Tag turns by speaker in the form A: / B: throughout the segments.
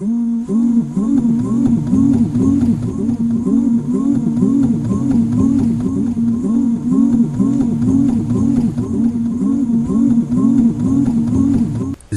A: It's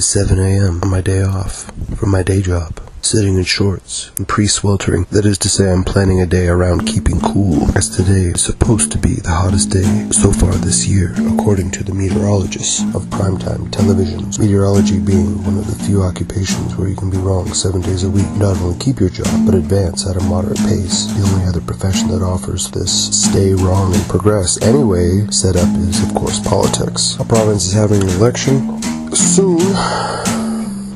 A: 7 a.m. on my day off from my day job, sitting in shorts and pre-sweltering. That is to say, I'm planning a day around keeping cool, as today is supposed to be the hottest day so far this year, according to the meteorologists of primetime television. Meteorology being one of the few occupations where you can be wrong 7 days a week, not only keep your job, but advance at a moderate pace. The only other profession that offers this stay wrong and progress anyway setup is, of course, politics. A province is having an election soon,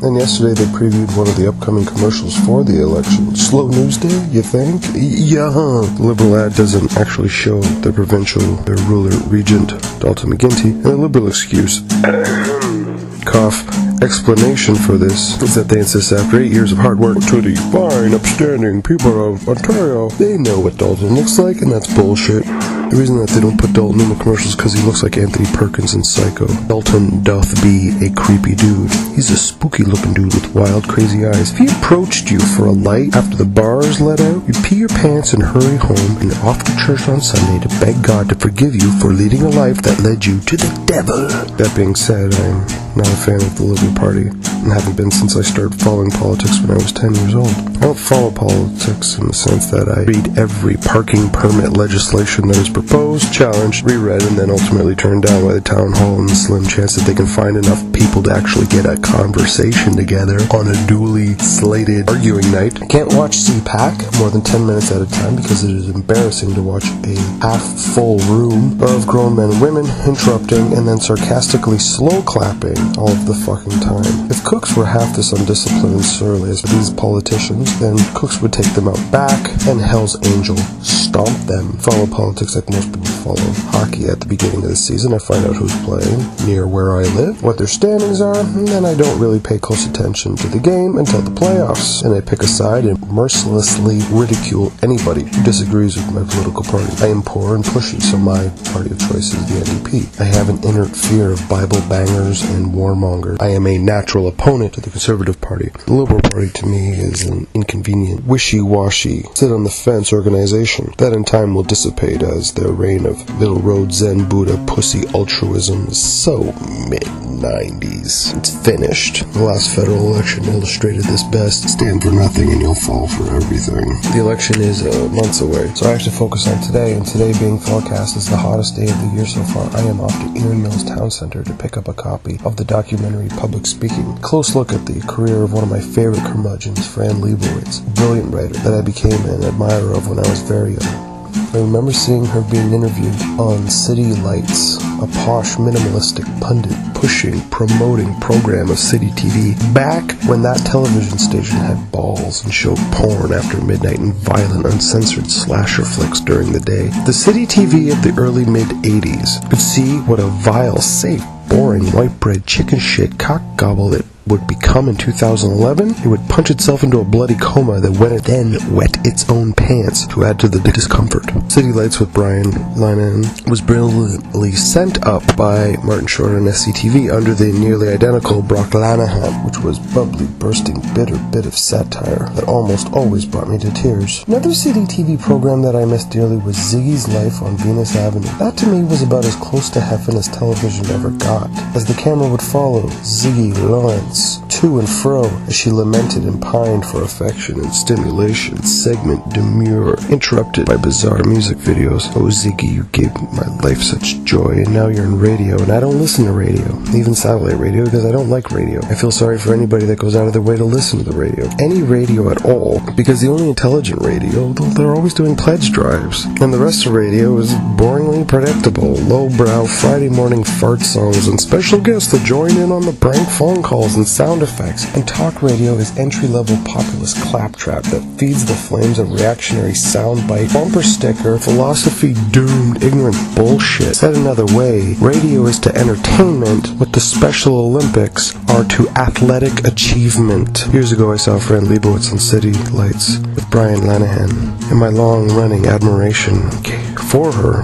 A: and yesterday they previewed one of the upcoming commercials for the election. Slow news day, you think? Yeah. The Liberal ad doesn't actually show the provincial, their ruler, Regent Dalton McGuinty, and the Liberal excuse, cough, explanation for this is that they insist after 8 years of hard work to the fine, upstanding people of Ontario, they know what Dalton looks like, and that's bullshit. The reason that they don't put Dalton in the commercials is because he looks like Anthony Perkins in Psycho. Dalton doth be a creepy dude. He's a spooky looking dude with wild, crazy eyes. If he approached you for a light after the bars let out, you'd pee your pants and hurry home and off to church on Sunday to beg God to forgive you for leading a life that led you to the devil. That being said, I'm not a fan of the Liberal Party, and haven't been since I started following politics when I was 10 years old. I don't follow politics in the sense that I read every parking permit legislation that is proposed, challenged, reread, and then ultimately turned down by the town hall in the slim chance that they can find enough people to actually get a conversation together on a duly slated arguing night. I can't watch CPAC more than 10 minutes at a time because it is embarrassing to watch a half-full room of grown men and women interrupting and then sarcastically slow clapping all of the fucking time. If cooks were half this undisciplined and surly as these politicians, then cooks would take them out back and Hell's Angel stomp them. Follow politics like most people follow hockey. At the beginning of the season, I find out who's playing near where I live, what their standings are, and then I don't really pay close attention to the game until the playoffs, and I pick a side and mercilessly ridicule anybody who disagrees with my political party. I am poor and pushy, so my party of choice is the NDP. I have an inert fear of Bible bangers and warmongers. I am a natural opponent to the Conservative Party. The Liberal Party to me is an inconvenient, wishy-washy, sit-on-the-fence organization that in time will dissipate as the reign of middle road Zen Buddha pussy altruism is so mid-90s. It's finished. The last federal election illustrated this best. Stand for nothing and you'll fall for everything. The election is months away, so I have to focus on today, and today being forecast as the hottest day of the year so far, I am off to Erin Mills Town Center to pick up a copy of the documentary Public Speaking. Close look at the career of one of my favorite curmudgeons, Fran, a brilliant writer that I became an admirer of when I was very young. I remember seeing her being interviewed on City Lights, a posh, minimalistic pundit pushing, promoting program of City TV, back when that television station had balls and showed porn after midnight and violent, uncensored slasher flicks during the day. The City TV of the early mid-'80s could see what a vile, safe, boring, white bread, chicken shit, cock gobble it would become in 2011. It would punch itself into a bloody coma that when it then wet its own pants to add to the discomfort. City Lights with Brian Linehan was brilliantly sent up by Martin Short on SCTV under the nearly identical Brock Lanahan, which was bubbly, bursting, bitter bit of satire that almost always brought me to tears. Another City TV program that I missed dearly was Ziggy's Life on Venus Avenue. That to me was about as close to heaven as television ever got, as the camera would follow Ziggy Lawrence to and fro as she lamented and pined for affection and stimulation, segment demure, interrupted by bizarre music videos. Oh Ziggy, you gave my life such joy, and now you're in radio, and I don't listen to radio, even satellite radio, because I don't like radio. I feel sorry for anybody that goes out of their way to listen to the radio, any radio at all, because the only intelligent radio, they're always doing pledge drives, and the rest of radio is boringly predictable, lowbrow Friday morning fart songs and special guests that join in on the prank phone calls and sound effects, and talk radio is entry-level populist claptrap that feeds the flames of reactionary soundbite, bumper sticker, philosophy-doomed, ignorant bullshit. Said another way, radio is to entertainment what the Special Olympics are to athletic achievement. Years ago I saw Fran Lebowitz on City Lights with Brian Lanahan, and my long-running admiration for her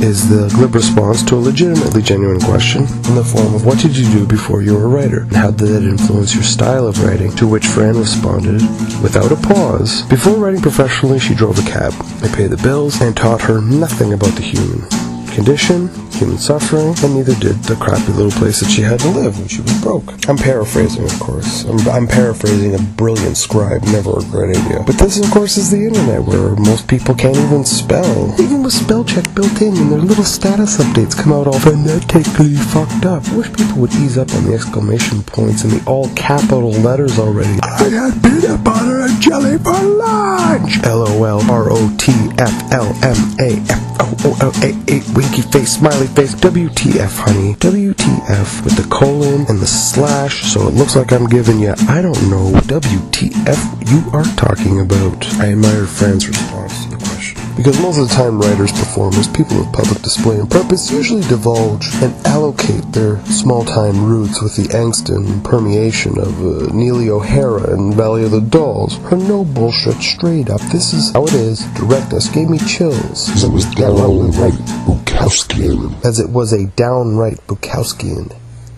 A: is the glib response to a legitimately genuine question in the form of what did you do before you were a writer, and how did that influence your style of writing, to which Fran responded, without a pause, before writing professionally she drove a cab. I paid the bills and taught her nothing about the human condition, human suffering, and neither did the crappy little place that she had to live when she was broke. I'm paraphrasing, of course. I'm paraphrasing a brilliant scribe, never a great idea. But this, of course, is the internet, where most people can't even spell. Even with spell check built in, and their little status updates come out all phonetically fucked up. I wish people would ease up on the exclamation points and the all capital letters already. I had peanut butter and jelly for lunch! LOL, ROTFLMAFOOLA8 winky face, smiley face, WTF, honey. WTF with the colon and the slash, so it looks like I'm giving you, I don't know, WTF you are talking about. I admired Fran's response to the question. Because most of the time writers, performers, people of public display and purpose usually divulge and allocate their small-time roots with the angst and permeation of Neely O'Hara in Valley of the Dolls. Her no bullshit, straight up, this is how it is, directness gave me chills.
B: As it was downright Bukowskian.
A: As it was a downright Bukowskian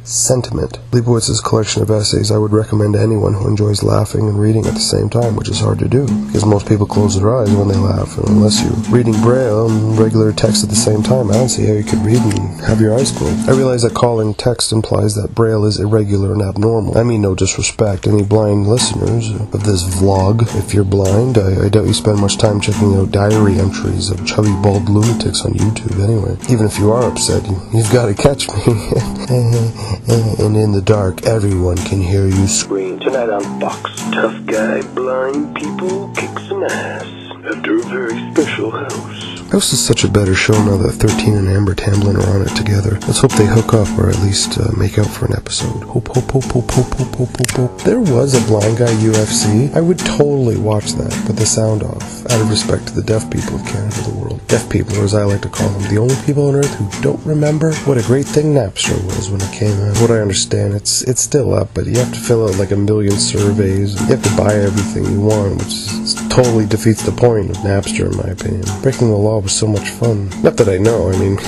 A: sentiment. Leibowitz's collection of essays I would recommend to anyone who enjoys laughing and reading at the same time, which is hard to do, because most people close their eyes when they laugh, and unless you're reading Braille and regular text at the same time, I don't see how you could read and have your eyes closed. I realize that calling text implies that Braille is irregular and abnormal. I mean no disrespect. Any blind listeners of this vlog, if you're blind, I doubt you spend much time checking out diary entries of chubby bald lunatics on YouTube anyway. Even if you are upset, you've got to catch me. And in the dark, everyone can hear you scream. Tonight on Fox, tough guy, blind people kick some ass after a very special house. House is such a better show now that 13 and Amber Tamblyn are on it together. Let's hope they hook up, or at least make out for an episode. Hope, hope, hope, hope, hope, hope, hope, hope, hope. There was a blind guy UFC. I would totally watch that, but the sound off, out of respect to the deaf people of Canada, the world. Deaf people, or as I like to call them, the only people on earth who don't remember what a great thing Napster was when it came out. What I understand, it's still up, but you have to fill out like 1 million surveys. You have to buy everything you want, which totally defeats the point of Napster, in my opinion. Breaking the law was so much fun. Not that I know, I mean,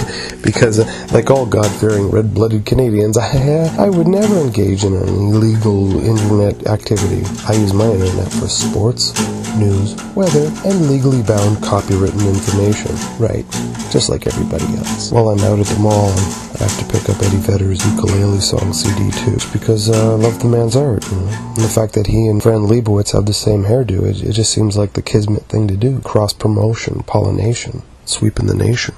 A: because like all God-fearing, red-blooded Canadians, I would never engage in an illegal internet activity. I use my internet for sports, news, weather, and legally bound copywritten information. Right, just like everybody else. While I'm out at the mall, I have to pick up Eddie Vedder's ukulele song CD too, just because I love the man's art, you know? And the fact that he and Fran Lebowitz have the same hairdo, it just seems like the kismet thing to do. Cross-promotion, pollination, sweeping the nation.